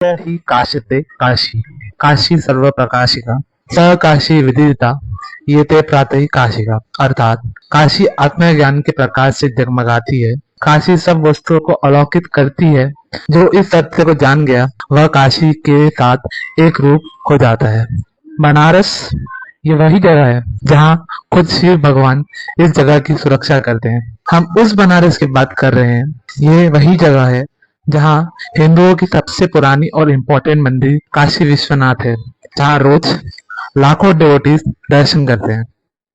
ही काश्यते काशी काशी सर्वप्रकाशिका स काशी विदिता ये ते प्रातः काशिका। अर्थात काशी आत्मज्ञान के प्रकाश से जगमगाती है, काशी सब वस्तुओं को अलौकित करती है। जो इस सत्य को जान गया वह काशी के साथ एक रूप हो जाता है। बनारस ये वही जगह है जहाँ खुद शिव भगवान इस जगह की सुरक्षा करते हैं। हम उस बनारस की बात कर रहे हैं। ये वही जगह है जहाँ हिंदुओं की सबसे पुरानी और इम्पोर्टेंट मंदिर काशी विश्वनाथ है, जहाँ रोज लाखों डिवोटीज दर्शन करते हैं।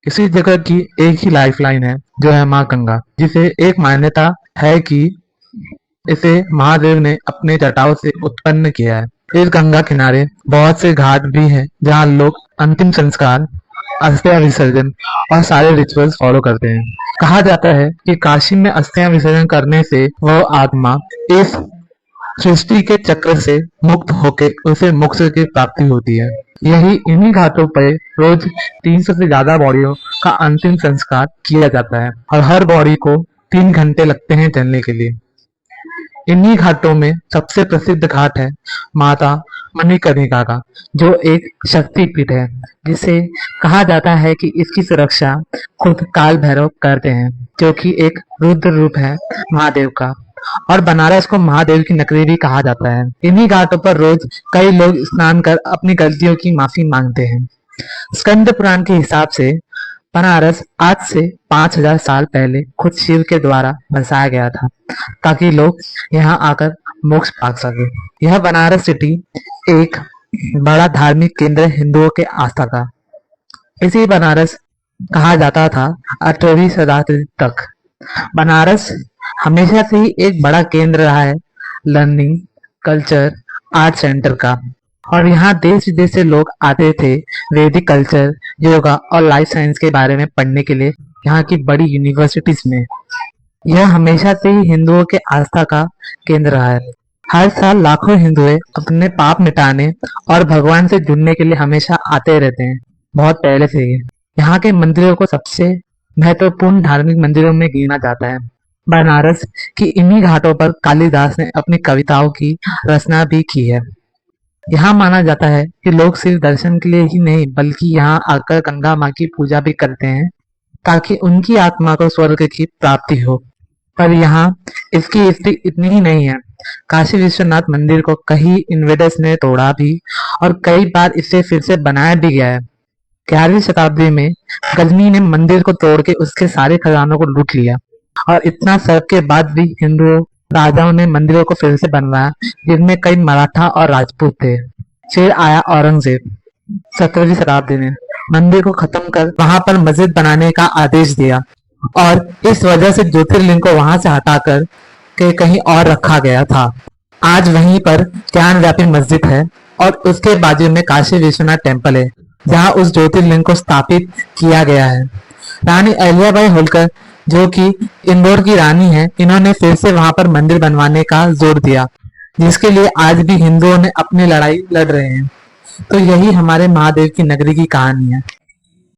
इसी जगह की एक ही लाइफलाइन है जो है माँ गंगा, जिसे एक मान्यता है कि इसे महादेव ने अपने जटाओं से उत्पन्न किया है। इस गंगा किनारे बहुत से घाट भी हैं जहाँ लोग अंतिम संस्कार, अस्थियां विसर्जन और सारे रिचुअल्स फॉलो करते हैं। कहा जाता है कि काशी में अस्थियां विसर्जन करने से वह आत्मा इस सृष्टि के चक्र से मुक्त होकर उसे मोक्ष की प्राप्ति होती है। यही इन्हीं घाटों पर रोज 300 से ज्यादा बॉडियों का अंतिम संस्कार किया जाता है और हर बॉडी को 3 घंटे लगते हैं जलने के लिए। इन्हीं घाटों में सबसे प्रसिद्ध घाट है माता मणिकर्णिका का, जो एक शक्तिपीठ है, जिसे कहा जाता है कि इसकी सुरक्षा खुद काल भैरव करते हैं, जो कि एक रुद्र रूप है महादेव का। और बनारस को महादेव की नगरी भी कहा जाता है। इन्हीं घाटों पर रोज कई लोग स्नान कर अपनी गलतियों की माफी मांगते हैं। स्कंद पुराण के हिसाब से बनारस आज से 5000 साल पहले खुद शिव के द्वारा बसाया गया था, ताकि लोग यहाँ आकर मोक्ष पा सके। यह बनारस सिटी एक बड़ा धार्मिक केंद्र है हिंदुओं के आस्था का। इसी बनारस कहा जाता था 18वीं शताब्दी तक। बनारस हमेशा से ही एक बड़ा केंद्र रहा है लर्निंग, कल्चर, आर्ट सेंटर का, और यहाँ देश विदेश से लोग आते थे वैदिक कल्चर, योगा और लाइफ साइंस के बारे में पढ़ने के लिए यहाँ की बड़ी यूनिवर्सिटीज में। यह हमेशा से ही हिंदुओं के आस्था का केंद्र रहा है। हर साल लाखों हिंदुए अपने पाप मिटाने और भगवान से जुड़ने के लिए हमेशा आते रहते हैं, बहुत पहले से ही। यहाँ के मंदिरों को सबसे महत्वपूर्ण धार्मिक मंदिरों में गिना जाता है। बनारस की इन्हीं घाटों पर कालिदास ने अपनी कविताओं की रचना भी की है। यहाँ माना जाता है कि लोग सिर्फ दर्शन के लिए ही नहीं बल्कि यहाँ आकर गंगा माँ की पूजा भी करते हैं, ताकि उनकी आत्मा को स्वर्ग की प्राप्ति हो। पर यहाँ इसकी स्थिति इतनी ही नहीं है। काशी विश्वनाथ मंदिर को कई इन्वेडर्स ने तोड़ा भी और कई बार इसे फिर से बनाया भी गया है। 11वीं शताब्दी में गजनी ने मंदिर को तोड़ के उसके सारे खजानों को लूट लिया, और इतना सब के बाद भी हिंदुओं राजाओं ने मंदिरों को फिर से बनवाया, जिनमें कई मराठा और राजपूत थे। फिर आया औरंगजेब 17वीं शताब्दी में मंदिर को खत्म कर वहां पर मस्जिद बनाने का आदेश दिया, और इस वजह से ज्योतिर्लिंग को वहां से हटाकर के कहीं और रखा गया था। आज वहीं पर ज्ञान व्यापी मस्जिद है और उसके बाजू में काशी विश्वनाथ टेम्पल है, जहां उस ज्योतिर्लिंग को स्थापित किया गया है। रानी अहिल्याबाई होलकर, जो कि इंदौर की रानी है, इन्होंने फिर से वहां पर मंदिर बनवाने का जोर दिया, जिसके लिए आज भी हिंदुओं ने अपनी लड़ाई लड़ रहे हैं। तो यही हमारे महादेव की नगरी की कहानी है।